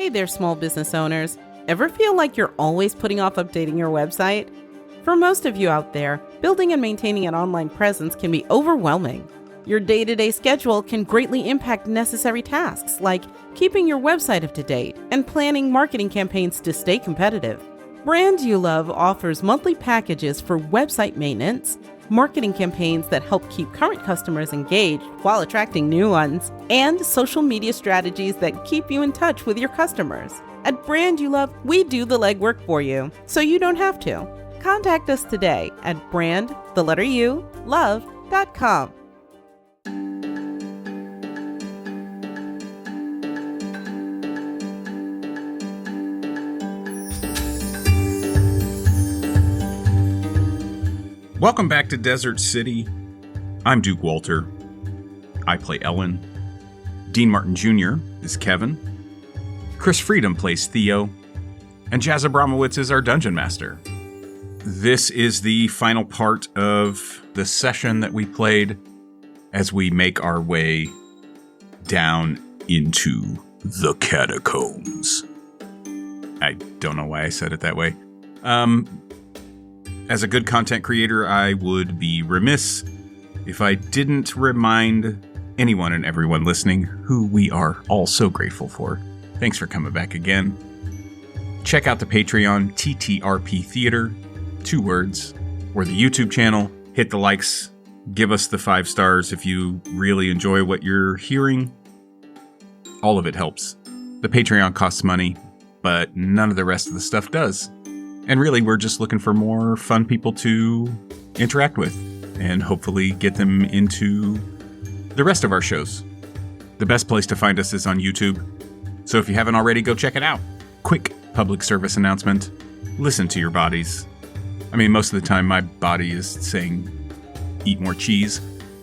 Hey there, small business owners. Ever feel like you're always putting off updating your website? For most of you out there, building and maintaining an online presence can be overwhelming. Your day-to-day schedule can greatly impact necessary tasks like keeping your website up to date and planning marketing campaigns to stay competitive. Brand You Love offers monthly packages for website maintenance, marketing campaigns that help keep current customers engaged while attracting new ones, and social media strategies that keep you in touch with your customers. At Brand You Love, we do the legwork for you, so you don't have to. Contact us today at brandulove.com. Welcome back to Desert City. I'm Duke Walter. I play Ellen. Dean Martin Jr. is Kevyn. Chris Freedom plays Theo. And Jazz Abramowitz is our Dungeon Master. This is the final part of the session that we played as we make our way down into the catacombs. I don't know why I said it that way. As a good content creator, I would be remiss if I didn't remind anyone and everyone listening who we are all so grateful for. Thanks for coming back again. Check out the Patreon, TTRP Theater, 2 words, or the YouTube channel. Hit the likes. Give us the 5 stars if you really enjoy what you're hearing. All of it helps. The Patreon costs money, but none of the rest of the stuff does. And really, we're just looking for more fun people to interact with and hopefully get them into the rest of our shows. The best place to find us is on YouTube. So if you haven't already, go check it out. Quick public service announcement. Listen to your bodies. I mean, most of the time my body is saying eat more cheese,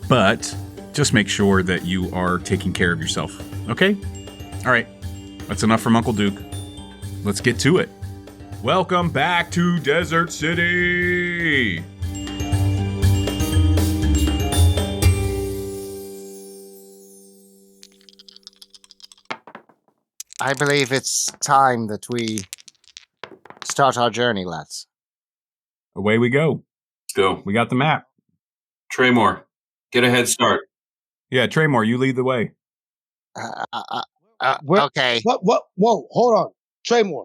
but just make sure that you are taking care of yourself. Okay? All right. That's enough from Uncle Duke. Let's get to it. Welcome back to Desert City! I believe it's time that we start our journey, lads. Away we go. Go. We got the map. Traemor, get a head start. Yeah, Traemor, you lead the way. Okay. What? Whoa, hold on. Traemor,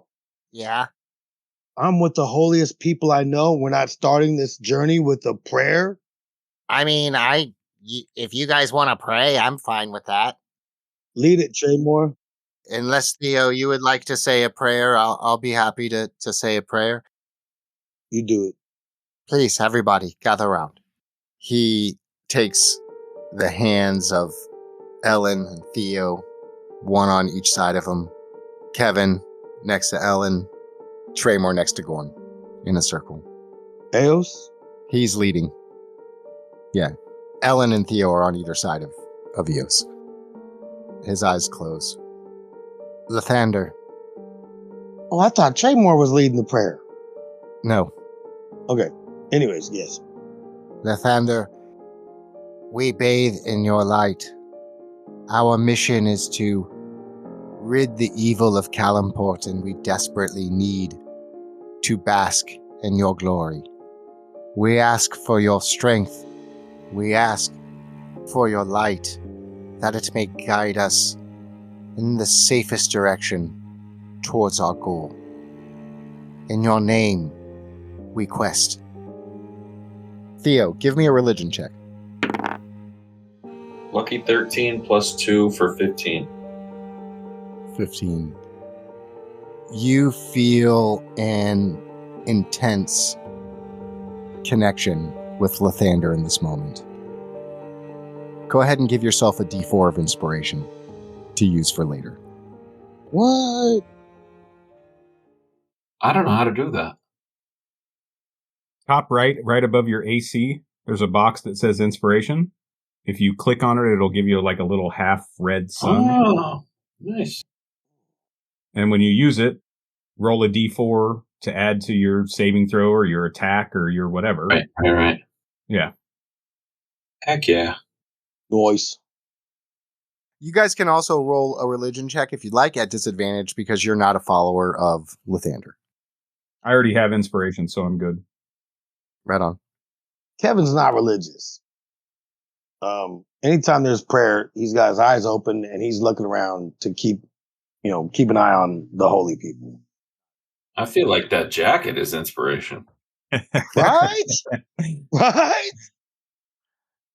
Yeah. I'm with the holiest people I know. We're not starting this journey with a prayer. I mean, if you guys want to pray, I'm fine with that. Lead it, Traemor. Unless, Theo, you would like to say a prayer, I'll be happy to say a prayer. You do it. Please, everybody, gather around. He takes the hands of Ellen and Theo, one on each side of him. Kevyn next to Ellen. Traemor next to Gorn, in a circle. Eos? He's leading. Yeah. Ellen and Theo are on either side of Eos. His eyes close. Lathander. Oh, I thought Traemor was leading the prayer. No. Okay. Anyways, yes. Lathander, we bathe in your light. Our mission is to rid the evil of Calimport, and we desperately need to bask in your glory. We ask for your strength. We ask for your light, that it may guide us in the safest direction towards our goal. In your name, we quest. Theo, give me a religion check. Lucky 13 plus 2 for 15. 15. You feel an intense connection with Lathander in this moment. Go ahead and give yourself a D4 of inspiration to use for later. What? I don't know how to do that. Top right above your AC, there's a box that says inspiration. If you click on it, it'll give you like a little half red sun. Oh, nice. And when you use it, roll a D4 to add to your saving throw or your attack or your whatever. Right. Yeah. Heck yeah. Noise. You guys can also roll a religion check if you'd like at disadvantage because you're not a follower of Lathander. I already have inspiration, so I'm good. Right on. Kevin's not religious. Anytime there's prayer, he's got his eyes open and he's looking around to keep an eye on the holy people. I feel like that jacket is inspiration. Right? Right?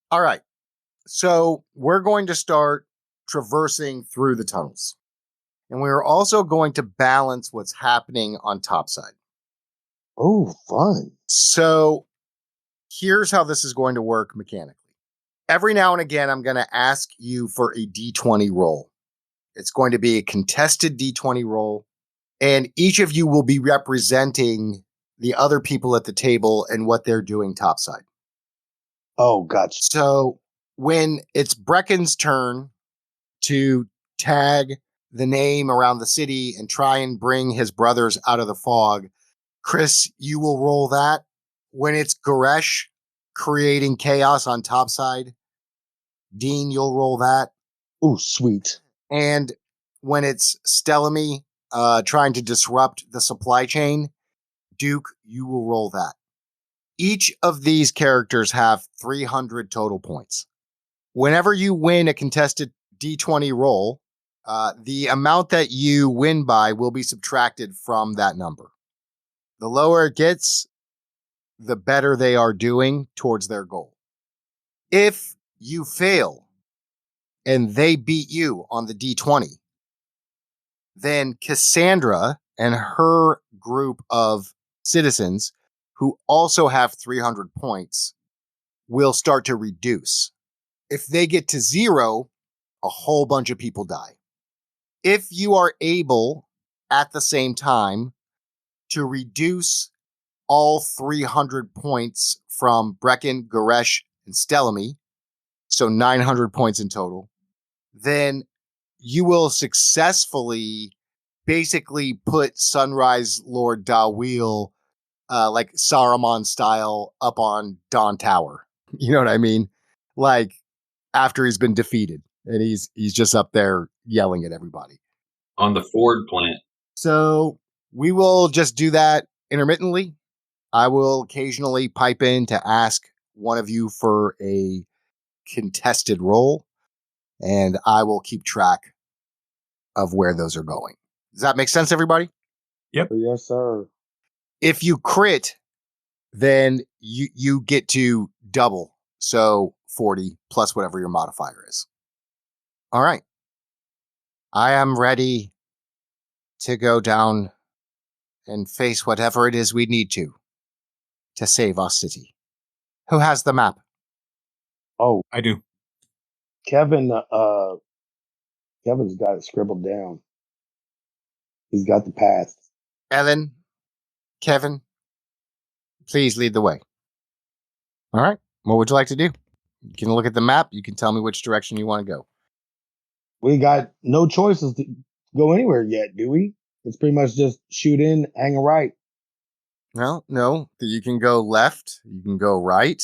All right. So we're going to start traversing through the tunnels. And we're also going to balance what's happening on topside. Oh, fun. So here's how this is going to work mechanically. Every now and again, I'm going to ask you for a D20 roll. It's going to be a contested D20 roll, and each of you will be representing the other people at the table and what they're doing topside. Oh, gotcha. So when it's Brecken's turn to tag the name around the city and try and bring his brothers out of the fog, Chris, you will roll that. When it's Goresh creating chaos on topside, Dean, you'll roll that. Oh, sweet. And when it's Stelamy trying to disrupt the supply chain, Duke, you will roll that. Each of these characters have 300 total points. Whenever you win a contested D20 roll, the amount that you win by will be subtracted from that number. The lower it gets, the better they are doing towards their goal. If you fail and they beat you on the D20, then Cassandra and her group of citizens who also have 300 points will start to reduce. If they get to 0, a whole bunch of people die. If you are able at the same time to reduce all 300 points from Brecken, Goresh, and Stelamy, so 900 points in total, then you will successfully basically put Sunrise Lord Dawil, like Saruman style, up on Dawn Tower. You know what I mean? Like after he's been defeated and he's just up there yelling at everybody. On the Ford plant. So we will just do that intermittently. I will occasionally pipe in to ask one of you for a contested roll, and I will keep track of where those are going. Does that make sense, everybody? Yes, sir. If you crit, then you get to double. So 40 plus whatever your modifier is. All right. I am ready to go down and face whatever it is we need to save our city. Who has the map? Oh, I do. Kevin's got it scribbled down. He's got the path. Ellen, Kevyn, please lead the way. All right. What would you like to do? You can look at the map. You can tell me which direction you want to go. We got no choices to go anywhere yet, do we? It's pretty much just shoot in, hang a right. Well, no. You can go left. You can go right.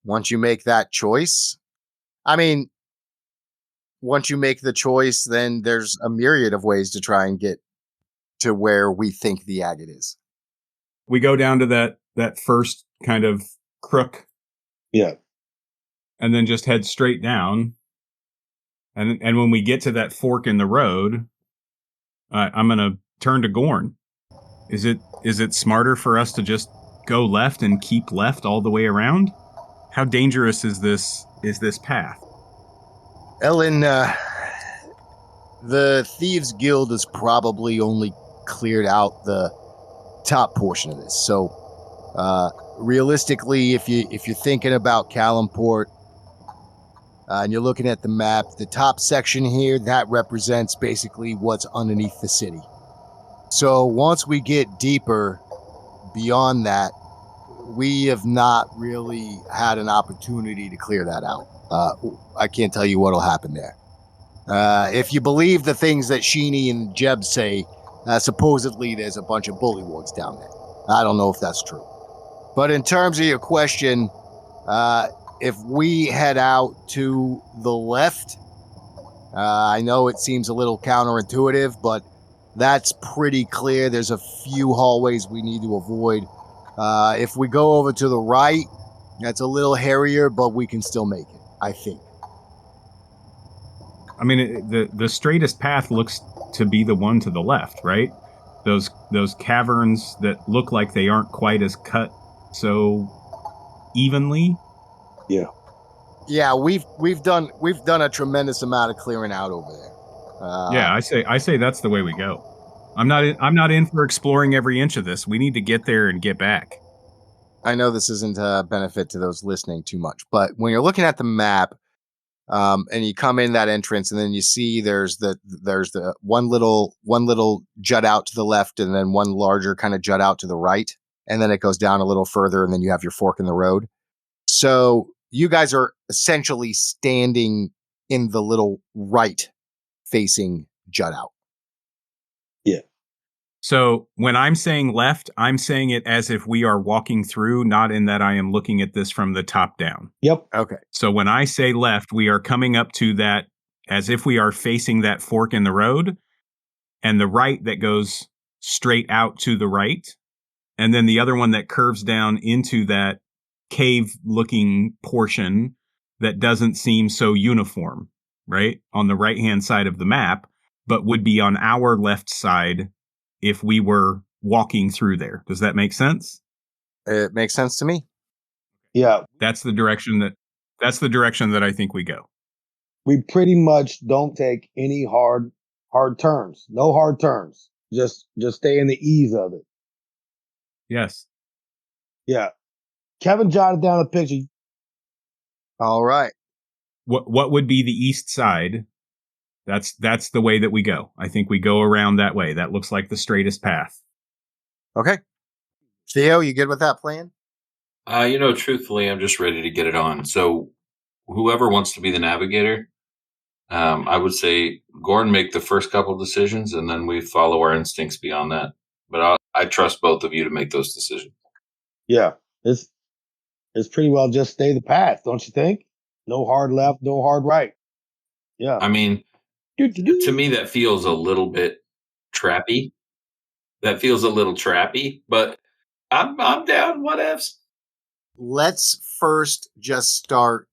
Once you make that choice, once you make the choice, then there's a myriad of ways to try and get to where we think the agate is. We go down to that first kind of crook. Yeah. And then just head straight down. And when we get to that fork in the road, I'm going to turn to Gorn. Is it smarter for us to just go left and keep left all the way around? How dangerous is this path? Ellen, the Thieves Guild has probably only cleared out the top portion of this. So, realistically, if you're thinking about Calimport, and you're looking at the map, the top section here, that represents basically what's underneath the city. So once we get deeper beyond that, we have not really had an opportunity to clear that out. I can't tell you what'll happen there. If you believe the things that Sheeny and Jeb say, supposedly there's a bunch of bullywards down there. I don't know if that's true. But in terms of your question, if we head out to the left, I know it seems a little counterintuitive, but that's pretty clear. There's a few hallways we need to avoid. If we go over to the right, that's a little hairier, but we can still make it, I think. I mean, the straightest path looks to be the one to the left, right? Those caverns that look like they aren't quite as cut so evenly. Yeah, we've done a tremendous amount of clearing out over there. Yeah, I say that's the way we go. I'm not in for exploring every inch of this. We need to get there and get back. I know this isn't a benefit to those listening too much, but when you're looking at the map, and you come in that entrance, and then you see there's the one little jut out to the left, and then one larger kind of jut out to the right, and then it goes down a little further, and then you have your fork in the road. So you guys are essentially standing in the little right facing jut out. Yeah. So when I'm saying left, I'm saying it as if we are walking through, not in that I am looking at this from the top down. Yep. Okay. So when I say left, we are coming up to that as if we are facing that fork in the road, and the right that goes straight out to the right, and then the other one that curves down into that cave-looking portion that doesn't seem so uniform, right? On the right-hand side of the map, but would be on our left side if we were walking through there. Does that make sense? It makes sense to me. Yeah. That's the direction that I think we go. We pretty much don't take any hard turns. No hard turns. Just stay in the ease of it. Yes. Yeah. Kevin jotted down a picture. All right. What would be the east side? That's the way that we go. I think we go around that way. That looks like the straightest path. Okay. Theo, you good with that plan? Truthfully, I'm just ready to get it on. So whoever wants to be the navigator, I would say Gorn make the first couple of decisions, and then we follow our instincts beyond that. But I trust both of you to make those decisions. Yeah. It's pretty well just stay the path, don't you think? No hard left, no hard right. Yeah. I mean, to me, that feels a little bit trappy. But I'm down. Whatevs. Let's first just start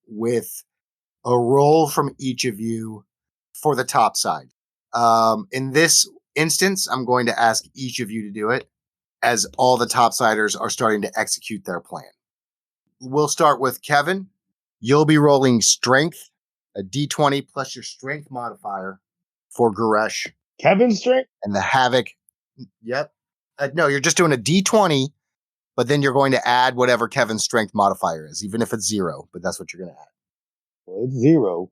with a roll from each of you for the top side. In this instance, I'm going to ask each of you to do it, as all the topsiders are starting to execute their plan. We'll start with Kevin. You'll be rolling strength, a d20 plus your strength modifier for Goresh. Kevin's strength? And the Havoc. Yep. No, you're just doing a d20, but then you're going to add whatever Kevin's strength modifier is, even if it's 0, but that's what you're going to add. Well, it's 0.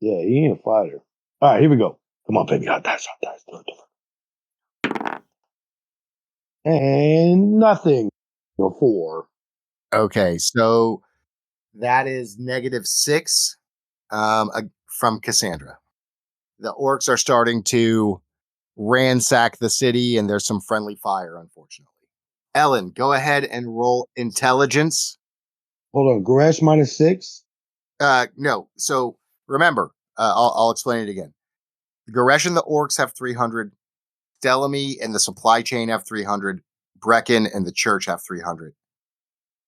Yeah, he ain't a fighter. All right, here we go. Come on, baby. Hot dice. And nothing. 4. Okay, so that is -6 from Cassandra. The orcs are starting to ransack the city, and there's some friendly fire, unfortunately. Ellen, go ahead and roll intelligence. Hold on, Goresh -6? No, so remember, I'll explain it again. Goresh and the orcs have 300. Stelemy and the supply chain have 300. Brecken and the church have 300.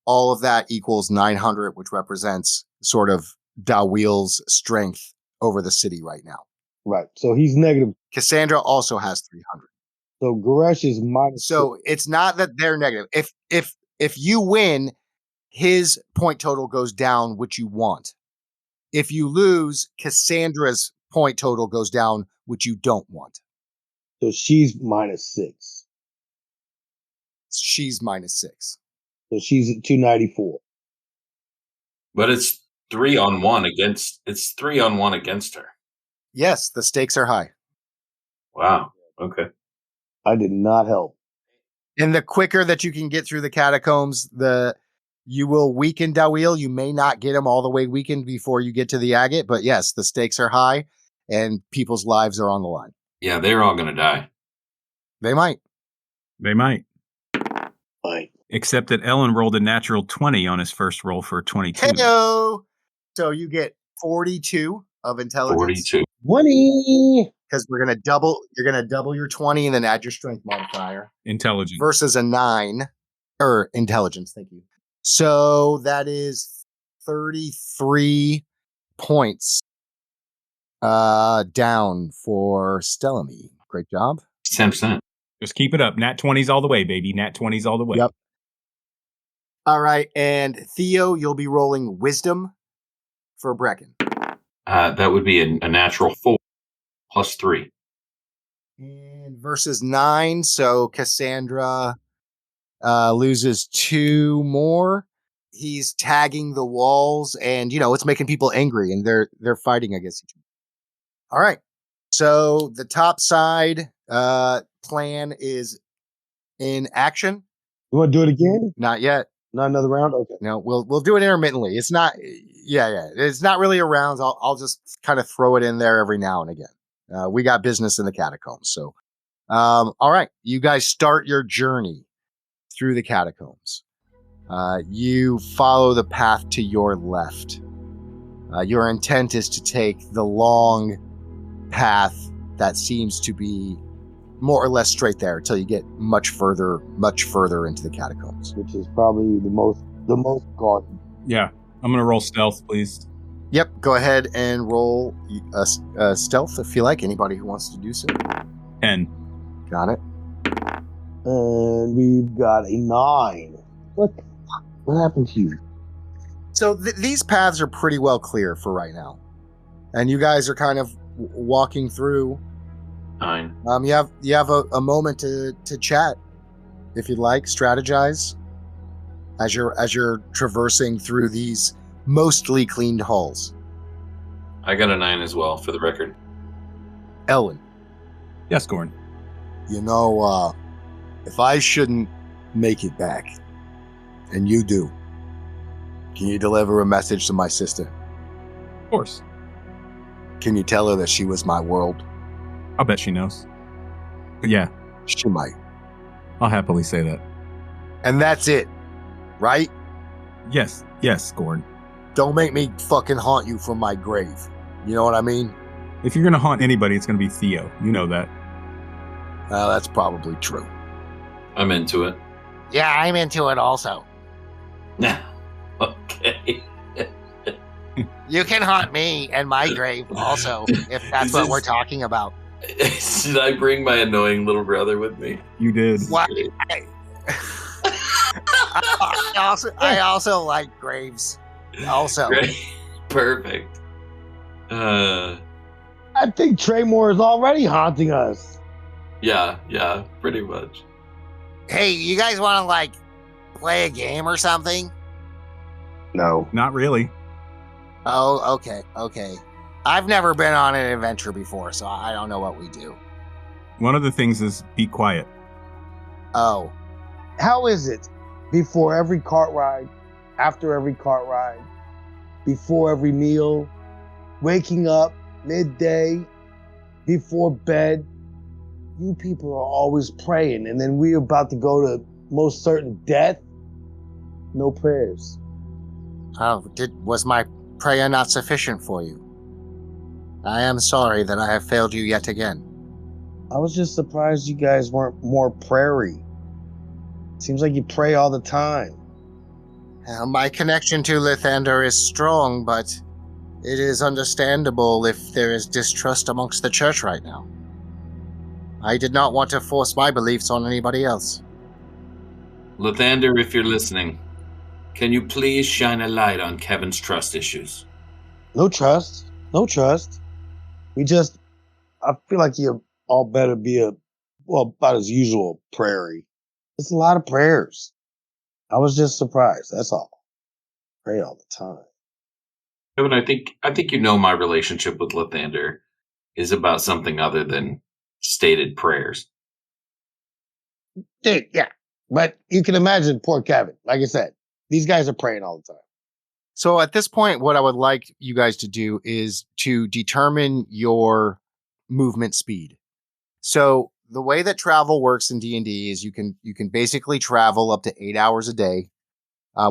All of that equals 900, which represents sort of Dawil's strength over the city right now. Right. So he's negative. Cassandra also has 300. So Goresh is -6. So it's not that they're negative. If you win, his point total goes down, which you want. If you lose, Cassandra's point total goes down, which you don't want. So she's -6. She's -6. So she's at 294. But it's 3-on-1 against her. Yes, the stakes are high. Wow. Okay. I did not help. And the quicker that you can get through the catacombs, you will weaken Dawil. You may not get him all the way weakened before you get to the agate, but yes, the stakes are high and people's lives are on the line. Yeah, they're all going to die. They might. Fine. Except that Ellen rolled a natural 20 on his first roll for 22. Hello. So you get 42 of intelligence. 42. 20. Because you're gonna double your 20 and then add your strength modifier. Intelligence. Versus a 9. Or intelligence, thank you. So that is 33 points down for Stellamy. Great job. 10%. Just keep it up. Nat 20s all the way, baby. Nat 20s all the way. Yep. All right, and Theo, you'll be rolling wisdom for Brecken. That would be a natural 4 plus 3. And versus 9, so Cassandra loses 2 more. He's tagging the walls, and it's making people angry, and they're fighting against each other. All right, so the top side plan is in action. You want to do it again? Not yet. Not another round? Okay. No, we'll do it intermittently. It's not, yeah. It's not really a round. I'll just kind of throw it in there every now and again. We got business in the catacombs, so all right. You guys start your journey through the catacombs. You follow the path to your left. Your intent is to take the long path that seems to be more or less straight there until you get much further into the catacombs. Which is probably the most guarded. Yeah. I'm going to roll stealth, please. Yep. Go ahead and roll a stealth if you like. Anybody who wants to do so. 10. Got it. And we've got a 9. What happened to you? So these paths are pretty well clear for right now. And you guys are kind of walking through. 9. You have a moment to chat, if you'd like, strategize as you're traversing through these mostly cleaned halls. I got a 9 as well, for the record. Elwin, Yes, Gorn. if I shouldn't make it back, and you do, can you deliver a message to my sister? Of course. Can you tell her that she was my world? I'll bet she knows. But yeah, She might. I'll happily say that. And that's it, right? Yes, Gorn. Don't make me fucking haunt you from my grave. You know what I mean? If you're going to haunt anybody, it's going to be Theo. You know that. Well, that's probably true. I'm into it. Yeah, I'm into it also. Okay. You can haunt me and my grave also, if that's what we're talking about. Should I bring my annoying little brother with me? You did. What? I also like graves. Also. Great. Perfect. I think Traemor is already haunting us. Yeah, pretty much. Hey, you guys want to play a game or something? No. Not really. Oh, okay. I've never been on an adventure before, so I don't know what we do. One of the things is be quiet. Oh. How is it before every cart ride, after every cart ride, before every meal, waking up, midday, before bed, you people are always praying, and then we're about to go to most certain death? No prayers. Oh, was my prayer not sufficient for you? I am sorry that I have failed you yet again. I was just surprised you guys weren't more prairie. Seems like you pray all the time. My connection to Lathander is strong, but it is understandable if there is distrust amongst the church right now. I did not want to force my beliefs on anybody else. Lathander, if you're listening, can you please shine a light on Kevyn's trust issues? No trust. I feel like you all better be about as usual prairie. It's a lot of prayers. I was just surprised. That's all. Pray all the time. Kevyn, I think you know my relationship with Lathander is about something other than stated prayers. Dude, yeah. But you can imagine poor Kevyn. Like I said, these guys are praying all the time. So at this point, what I would like you guys to do is to determine your movement speed. So the way that travel works in D&D is you can basically travel up to 8 hours a day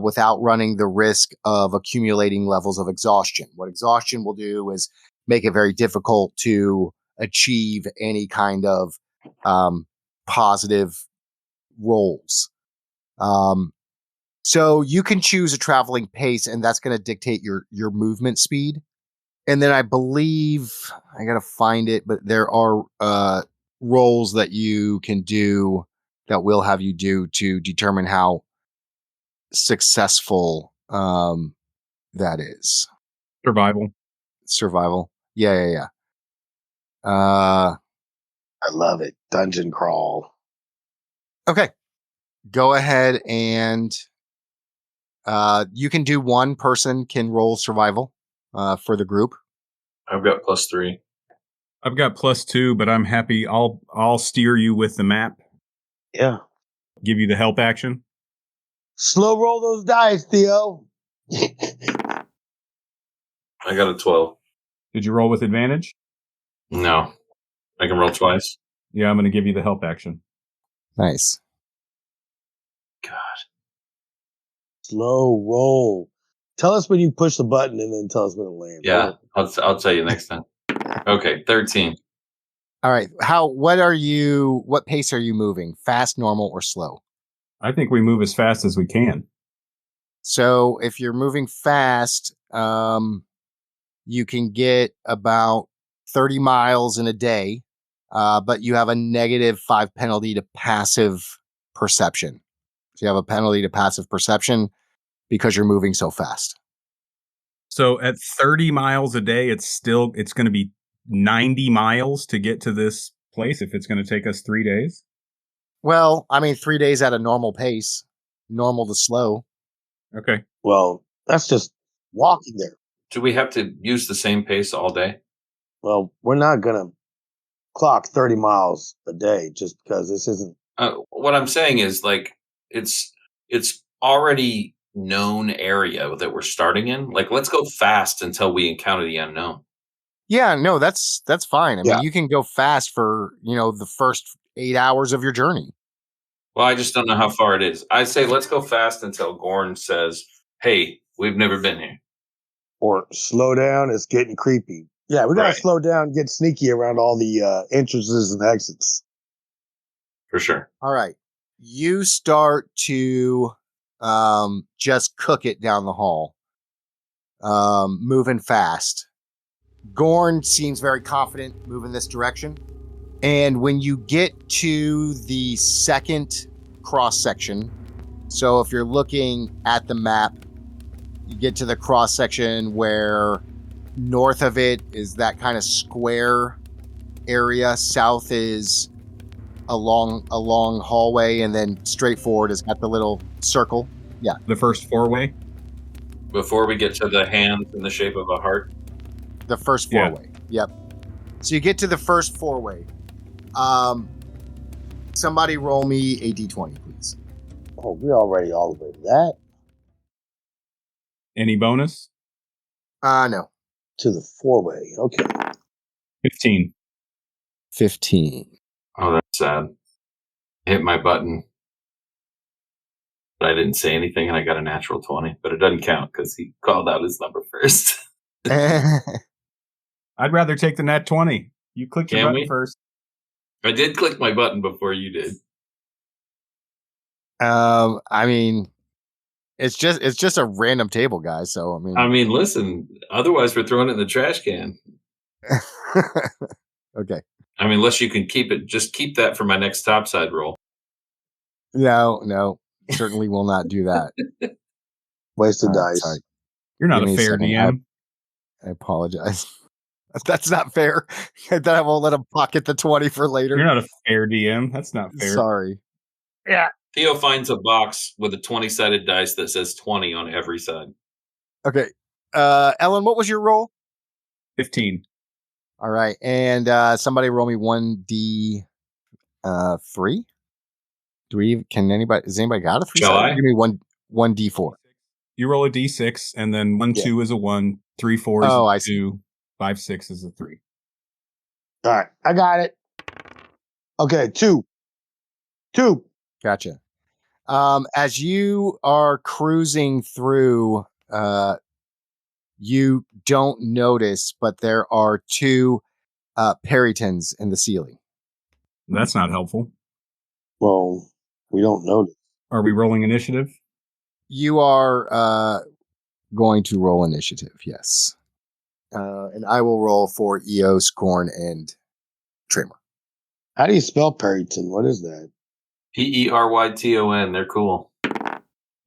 without running the risk of accumulating levels of exhaustion. What exhaustion will do is make it very difficult to achieve any kind of positive rolls. So you can choose a traveling pace, and that's going to dictate your movement speed. And then I believe, I got to find it, but there are rolls that you can do that will have you do to determine how successful that is. Survival. Yeah. I love it. Dungeon crawl. Okay. Go ahead and you can do one person can roll survival for the group. I've got +3. I've got +2, but I'm happy. I'll steer you with the map. Yeah. Give you the help action. Slow roll those dice, Theo. I got a 12. Did you roll with advantage? No. I can roll twice. Yeah, I'm going to give you the help action. Nice. God. Slow roll. Tell us when you push the button and then tell us when it lands. Yeah, I'll tell you next time. Okay, 13. All right. What pace are you moving? Fast, normal, or slow? I think we move as fast as we can. So if you're moving fast, you can get about 30 miles in a day, but you have a -5 penalty to passive perception. So you have a penalty to passive perception because you're moving so fast. So at 30 miles a day, it's going to be 90 miles to get to this place if it's going to take us 3 days. Well, I mean, 3 days at a normal pace, normal to slow. Okay. Well, that's just walking there. Do we have to use the same pace all day? Well, we're not going to clock 30 miles a day just because this isn't. What I'm saying is, like, it's already known area that we're starting in. Like, let's go fast until we encounter the unknown. Yeah, no, that's fine. I Yeah. mean, you can go fast for, the first 8 hours of your journey. Well, I just don't know how far it is. I say let's go fast until Gorn says, "Hey, we've never been here." Or slow down, it's getting creepy. Yeah, we got to Right. slow down, get sneaky around all the entrances and exits. For sure. All right. You start to just cook it down the hall, moving fast. Gorn seems very confident moving this direction. And when you get to the second cross section, so if you're looking at the map, you get to the cross section where north of it is that kind of square area. South is a long hallway, and then straight forward has got the little circle. Yeah. The first 4-way? Before we get to the hands in the shape of a heart. The first Yeah. 4-way. Yep. So you get to the first 4-way. Somebody roll me a d20, please. Oh, we're already all the way to that. Any bonus? No. To the 4-way. Okay. 15. 15. Oh, that's sad. I hit my button, but I didn't say anything, and I got a natural 20. But it doesn't count because he called out his number first. I'd rather take the nat 20. You clicked your Can button we? first. I did click my button before you did. I mean, it's just a random table, guys. So I mean, listen. Otherwise, we're throwing it in the trash can. Okay. I mean, unless you can keep it, just keep that for my next topside roll. No, certainly will not do that. Wasted All right, dice. sorry. You're not Give me a a fair second. DM. I apologize. That's not fair. That I won't let him pocket the 20 for later. You're not a fair DM. That's not fair. Sorry. Yeah. Theo finds a box with a 20-sided dice that says 20 on every side. Okay. Ellen, what was your roll? 15. All right. And somebody roll me 1d3. Has anybody got a 3 Shall sided? I? Give me 1d4. You roll a d6, and then 1, Yeah. 2 is a 1, 3, 4 is Oh, I a see. 2, 5, 6 is a 3. All right. I got it. Okay. 2. Gotcha. As you are cruising through You don't notice, but there are 2 peritons in the ceiling. That's not helpful. Well, we don't notice. Are we rolling initiative? You are going to roll initiative, yes. And I will roll for Eos, Gorn, and Traemor. How do you spell Perryton? What is that? Peryton. They're cool.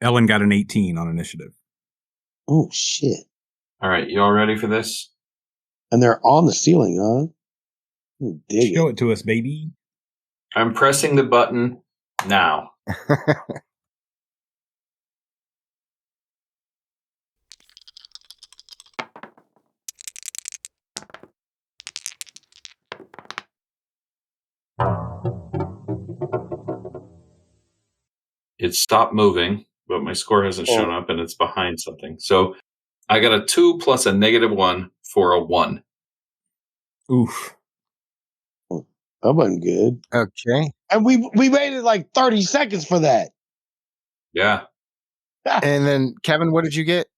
Ellen got an 18 on initiative. Oh, shit. All right, you all ready for this? And they're on the ceiling, huh? Dig Show it. it to us, baby. I'm pressing the button now. It stopped moving, but my score hasn't shown up and it's behind something. So I got a 2 plus a -1 for a 1. Oof. That wasn't good. Okay. And we waited like 30 seconds for that. Yeah. And then, Kevin, what did you get?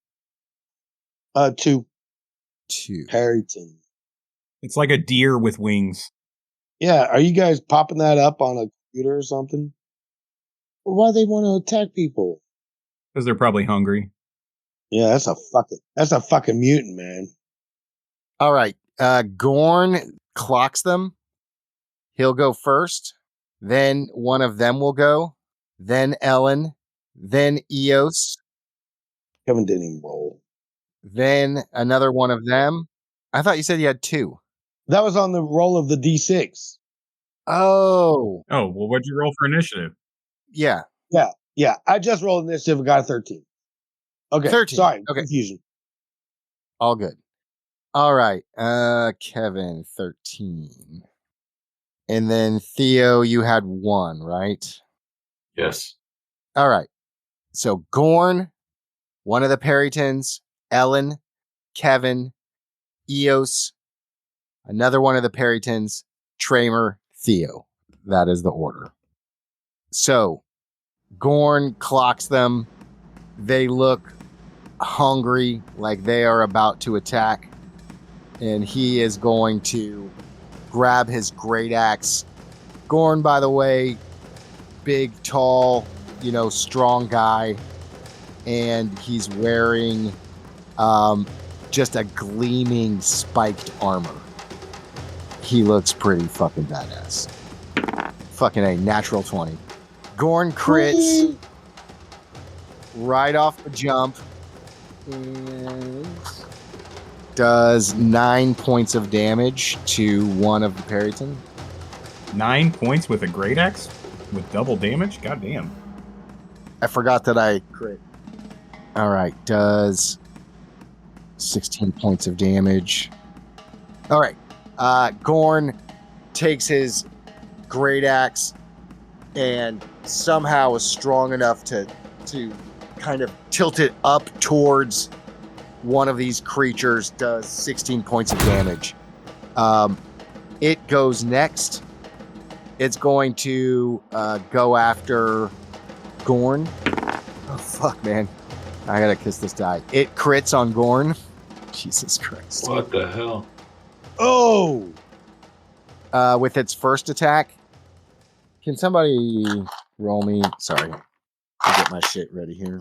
2. 2. Perryton. It's like a deer with wings. Yeah, are you guys popping that up on a computer or something? Well, why they want to attack people? Because they're probably hungry. Yeah, that's a fucking mutant, man. All right. Gorn clocks them. He'll go first. Then one of them will go. Then Ellen. Then Eos. Kevin didn't even roll. Then another one of them. I thought you said you had 2. That was on the roll of the D6. Oh. Oh, well, what'd you roll for initiative? Yeah. Yeah. I just rolled initiative and got a 13. Okay. 13. Sorry. Okay. Confusion. All good. All right. Kevin, 13. And then Theo, you had 1, right? Yes. All right. So Gorn, one of the Peritons, Ellen, Kevin, Eos, another one of the Peritons, Traemor, Theo. That is the order. So Gorn clocks them. They look hungry, like they are about to attack. And he is going to grab his great axe. Gorn, by the way, big, tall, strong guy. And he's wearing just a gleaming spiked armor. He looks pretty fucking badass. Fucking a natural 20. Gorn crits right off the jump and does 9 points of damage to one of the Periton. 9 points with a great axe? With double damage? Goddamn. I forgot that I crit. All right, does 16 points of damage. All right, Gorn takes his great axe and somehow is strong enough to kind of tilt it up towards one of these creatures, does 16 points of damage. It goes next. It's going to go after Gorn. Oh, fuck, man. I gotta kiss this die. It crits on Gorn. Jesus Christ. What the hell? Oh! With its first attack. Can somebody roll me? Sorry. I'll get my shit ready here.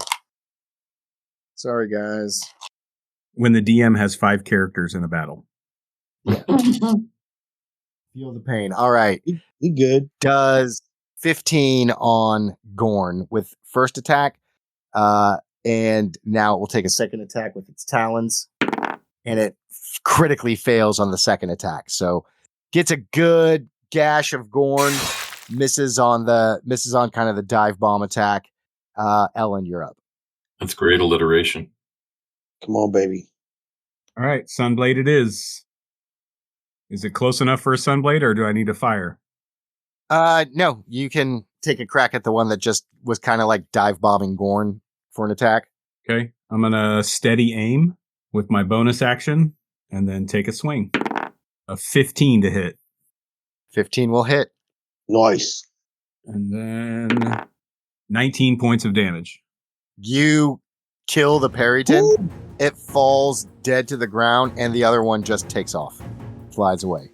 Sorry, guys. When the DM has 5 characters in a battle. Yeah. Feel the pain. All right. He good. Does 15 on Gorn with first attack. And now it will take a second attack with its talons. And it critically fails on the second attack. So gets a good gash of Gorn. Misses on kind of the dive bomb attack. Ellen, you're up. That's great alliteration. Come on, baby. All right, Sunblade it is. Is it close enough for a Sunblade, or do I need to fire? No, you can take a crack at the one that just was kind of like dive bombing Gorn for an attack. Okay, I'm going to steady aim with my bonus action and then take a swing. A 15 to hit. 15 will hit. Nice. And then 19 points of damage. You kill the Perryton, Ooh. it falls dead to the ground, and the other one just takes off, flies away.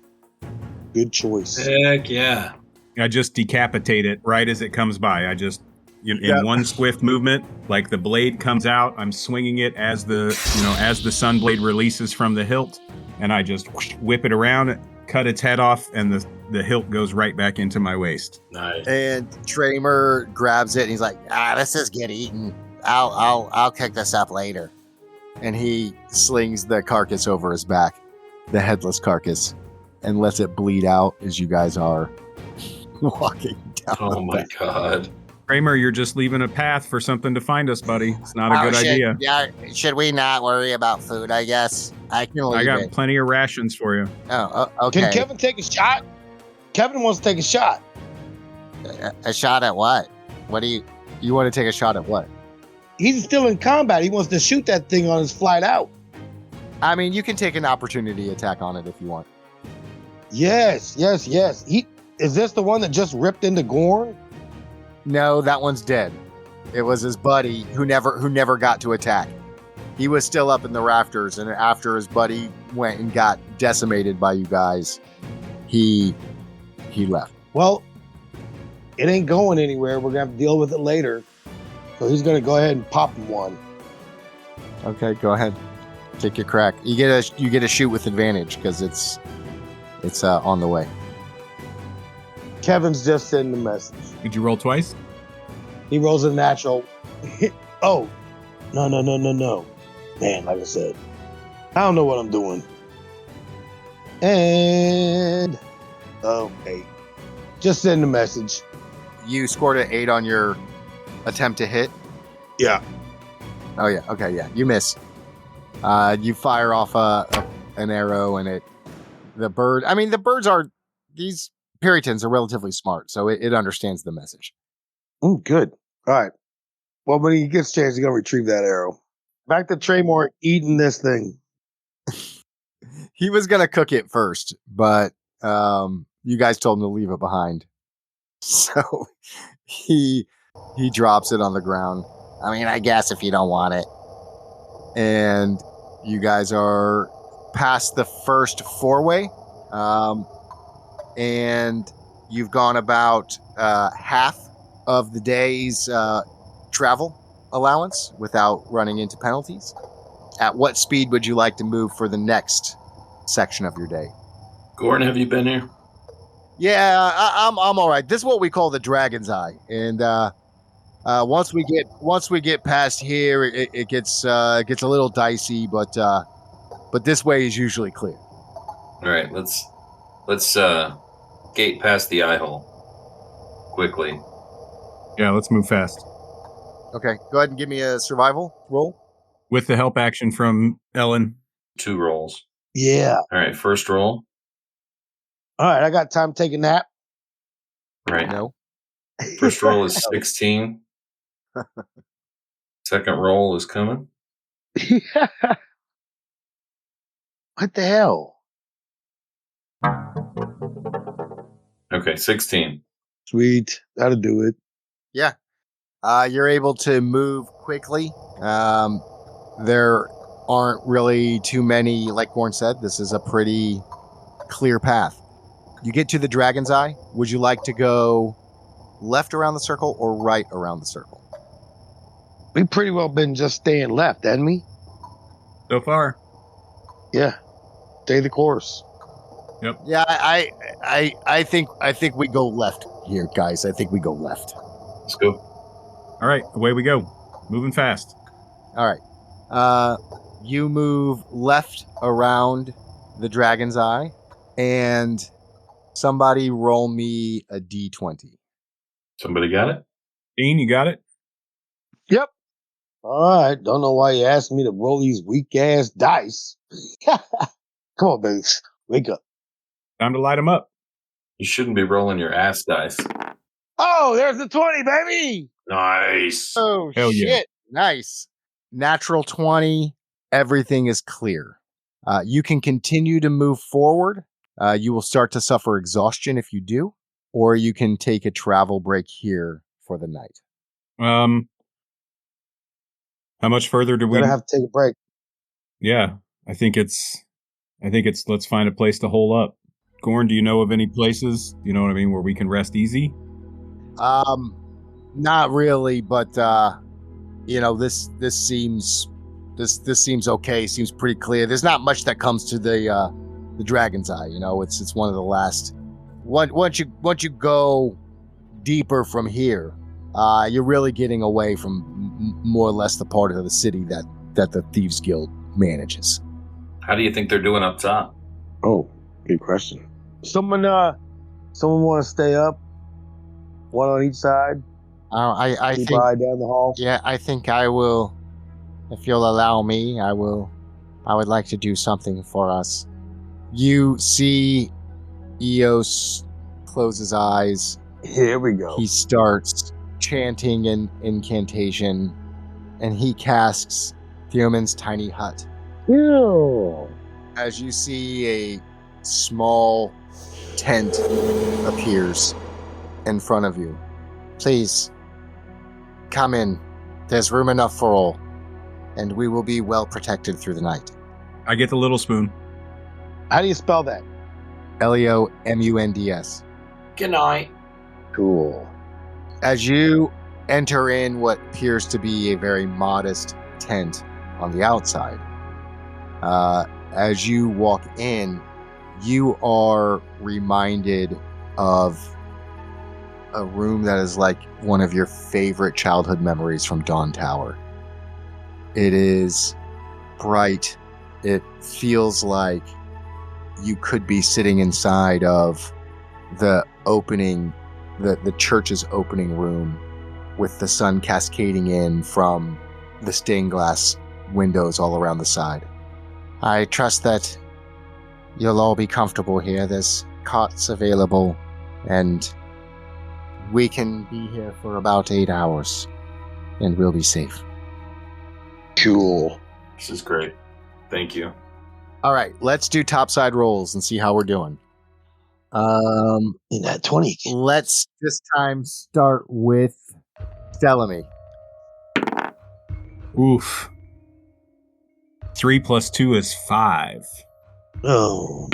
Good choice. Heck yeah. I just decapitate it right as it comes by. I just, in one swift movement, like the blade comes out, I'm swinging it as the sun blade releases from the hilt, and I just whip it around, cut its head off, and the hilt goes right back into my waist. Nice. And Traemor grabs it, and he's like, this is get eaten. I'll cook this up later. And he slings the carcass over his back, the headless carcass, and lets it bleed out as you guys are walking down. Oh my god. Traemor, you're just leaving a path for something to find us, buddy. It's not a good idea. Yeah, should we not worry about food, I guess? I got plenty of rations for you. Oh, okay. Can Kevin take a shot? Kevin wants to take a shot. A shot at what? What do you want to take a shot at what? He's still in combat. He wants to shoot that thing on his flight out. I mean, you can take an opportunity attack on it if you want. Yes. Is this the one that just ripped into Gorn? No, that one's dead. It was his buddy who never got to attack. He was still up in the rafters, and after his buddy went and got decimated by you guys, he left. Well, it ain't going anywhere. We're gonna have to deal with it later. So he's gonna go ahead and pop him one. Okay, go ahead. Take your crack. You get a shoot with advantage because it's on the way. Kevin's just sending the message. Did you roll twice? He rolls a natural. Oh, no. Man, like I said, I don't know what I'm doing. And okay, just send the message. You scored an 8 on your attempt to hit. Yeah. Oh yeah. Okay. Yeah. You miss. You fire off an arrow, and the bird. I mean, the birds are these Perrytons are relatively smart, so it understands the message. Oh, good. All right. Well, when he gets a chance, he's gonna retrieve that arrow. Back to Traemor eating this thing. He was gonna cook it first, but you guys told him to leave it behind, so he drops it on the ground. I mean, I guess if you don't want it. And you guys are past the first four-way, and you've gone about half of the day's travel allowance without running into penalties. At what speed would you like to move for the next section of your day? Gorn, have you been here? Yeah, I'm all right. This is what we call the Dragon's Eye, and once we get past here, it gets a little dicey, but this way is usually clear. All right, let's gate past the eye hole quickly. Yeah, let's move fast. Okay, go ahead and give me a survival roll. With the help action from Ellen. 2 rolls. Yeah. All right, first roll. All right, I got time to take a nap. Right. No. First roll is 16. Second roll is coming. What the hell? Okay, 16. Sweet. That'll do it. Yeah. You're able to move quickly. There aren't really too many, like Gorn said, this is a pretty clear path. You get to the Dragon's Eye. Would you like to go left around the circle or right around the circle? We pretty well been just staying left, hadn't we? So far. Yeah. Stay the course. Yep. Yeah, I think we go left here, guys. I think we go left. Let's go. All right, away we go. Moving fast. All right. You move left around the Dragon's Eye, and somebody roll me a D20. Somebody got it? Dean, you got it? Yep. All right. Don't know why you asked me to roll these weak ass dice. Come on, baby. Wake up. Time to light them up. You shouldn't be rolling your ass dice. Oh, there's the 20, baby. Nice. Oh, Hell shit. yeah. Nice. Natural 20. Everything is clear. You can continue to move forward. You will start to suffer exhaustion if you do, or you can take a travel break here for the night. How much further do we? Gonna have to take a break. Yeah, I think it's. Let's find a place to hole up. Gorn, do you know of any places? You know what I mean, where we can rest easy? Not really, but this seems okay. Seems pretty clear. There's not much that comes to the Dragon's Eye. It's one of the last. Once you go deeper from here, you're really getting away from more or less the part of the city that the Thieves Guild manages. How do you think they're doing up top? Oh, good question. Someone want to stay up? One on each side? I Keep think eye down the hall? Yeah, I think I will. If you'll allow me, I will. I would like to do something for us. You see Eos close his eyes. Here we go. He starts chanting an incantation, and he casts Theoman's tiny hut. Ew. As you see a small tent appears in front of you. Please, come in. There's room enough for all, and we will be well protected through the night. I get the little spoon. How do you spell that? Leomunds. Good night. Cool. As you enter in what appears to be a very modest tent on the outside, as you walk in, you are reminded of a room that is like one of your favorite childhood memories from Dawn Tower. It is bright. It feels like you could be sitting inside of the church's opening room, with the sun cascading in from the stained glass windows all around the side. I trust that you'll all be comfortable here. There's cots available, and we can be here for about 8 hours, and we'll be safe. Cool. This is great. Thank you. All right, let's do topside rolls and see how we're doing. In that 20. Let's this time start with Stelamy. Oof. 3 + 2 is 5. Oh.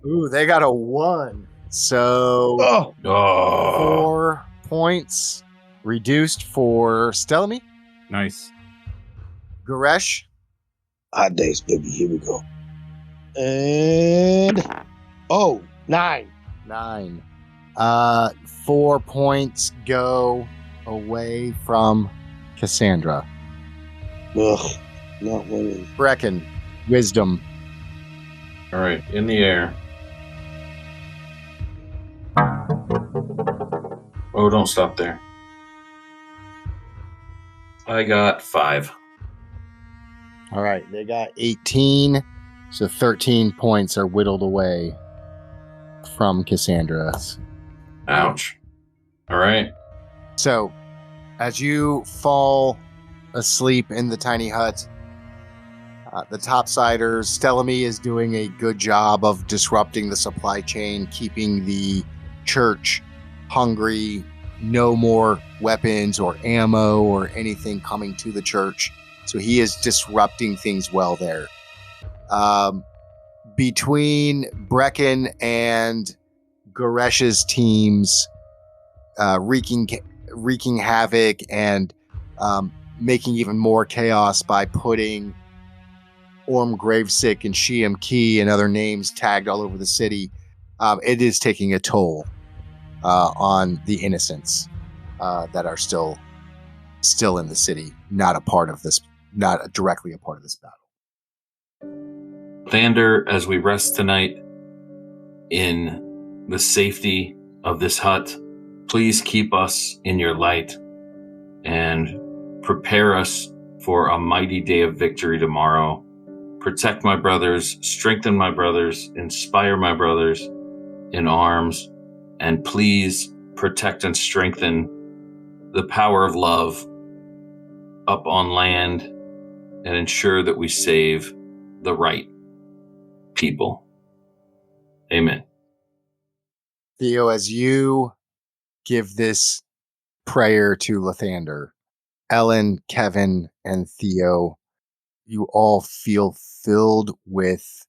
Ooh, they got a 1. So Oh. 4 points reduced for Stelamy. Nice. Goresh. Hot days, baby. Here we go. And 9. 9. 4 points go away from Cassandra. Ugh. Not winning. Brecken. Wisdom. All right, in the air. Oh, don't stop there. I got 5. All right, they got 18, so 13 points are whittled away from Cassandra. Ouch. All right. So, as you fall asleep in the tiny hut, the topsiders, Stelamy is doing a good job of disrupting the supply chain, keeping the church hungry, no more weapons or ammo or anything coming to the church. So he is disrupting things well there. Between Brecken and Goresh's teams, wreaking havoc and making even more chaos by putting Orm Gravesick and Sheem Key and other names tagged all over the city, it is taking a toll on the innocents that are still in the city, not directly a part of this battle. Thander, as we rest tonight in the safety of this hut, please keep us in your light and prepare us for a mighty day of victory tomorrow. Protect my brothers, strengthen my brothers, inspire my brothers in arms, and please protect and strengthen the power of love up on land and ensure that we save the right people. Amen. Theo, as you give this prayer to Lathander, Ellen, Kevyn, and Theo, you all feel filled with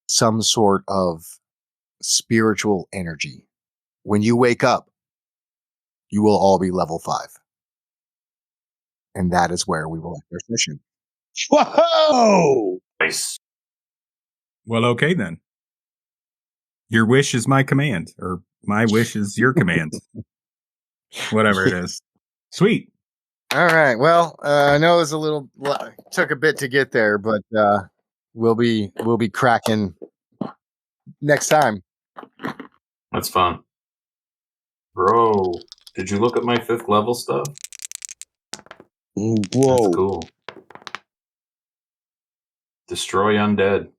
some sort of spiritual energy. When you wake up, you will all be level 5. And that is where we will end our mission. Whoa! Nice. Well, okay then. Your wish is my command, or my wish is your command. Whatever it is. Sweet. All right. Well, I know it was took a bit to get there, but we'll be cracking next time. That's fun. Bro, did you look at my 5th level stuff? Whoa. That's cool. Destroy undead.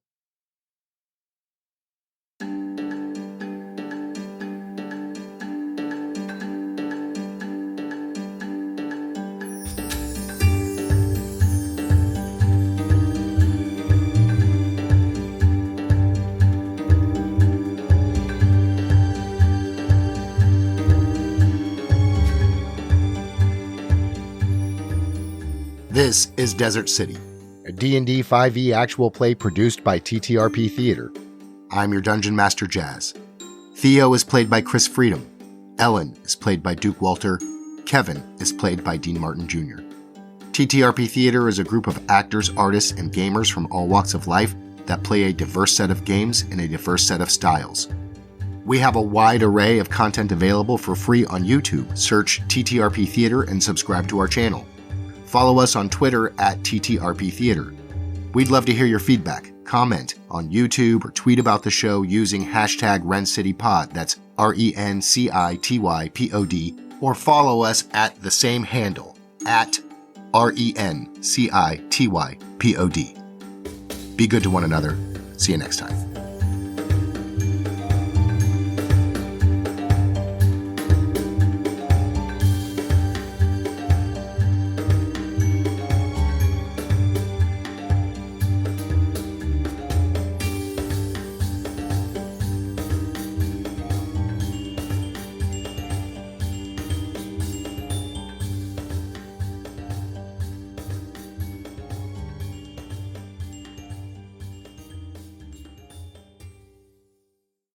This is Desert City, a D&D5E actual play produced by TTRP Theater. I'm your Dungeon Master Jazz. Theo is played by Chris Freedom. Ellen is played by Duke Walter. Kevyn is played by Dean Martin Jr. TTRP Theater is a group of actors, artists, and gamers from all walks of life that play a diverse set of games in a diverse set of styles. We have a wide array of content available for free on YouTube. Search TTRP Theater and subscribe to our channel. Follow us on Twitter at TTRP Theater. We'd love to hear your feedback. Comment on YouTube or tweet about the show using hashtag RenCityPod. That's RENCITYPOD. Or follow us at the same handle, at RENCITYPOD. Be good to one another. See you next time.